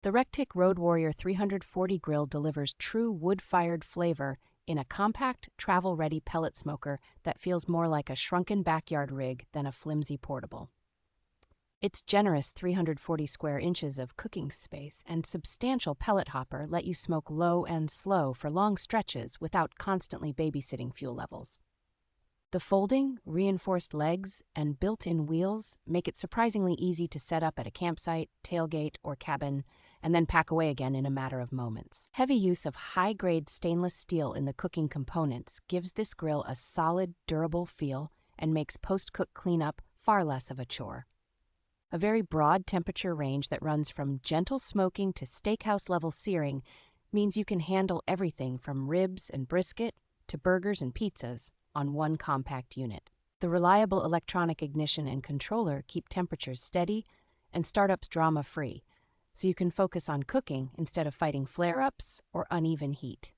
The recteq Road Warrior 340 grill delivers true wood-fired flavor in a compact, travel-ready pellet smoker that feels more like a shrunken backyard rig than a flimsy portable. Its generous 340 square inches of cooking space and substantial pellet hopper let you smoke low and slow for long stretches without constantly babysitting fuel levels. The folding, reinforced legs, and built-in wheels make it surprisingly easy to set up at a campsite, tailgate, or cabin, and then pack away again in a matter of moments. Heavy use of high-grade stainless steel in the cooking components gives this grill a solid, durable feel and makes post-cook cleanup far less of a chore. A very broad temperature range that runs from gentle smoking to steakhouse-level searing means you can handle everything from ribs and brisket to burgers and pizzas on one compact unit. The reliable electronic ignition and controller keep temperatures steady and startups drama-free, so you can focus on cooking instead of fighting flare-ups or uneven heat.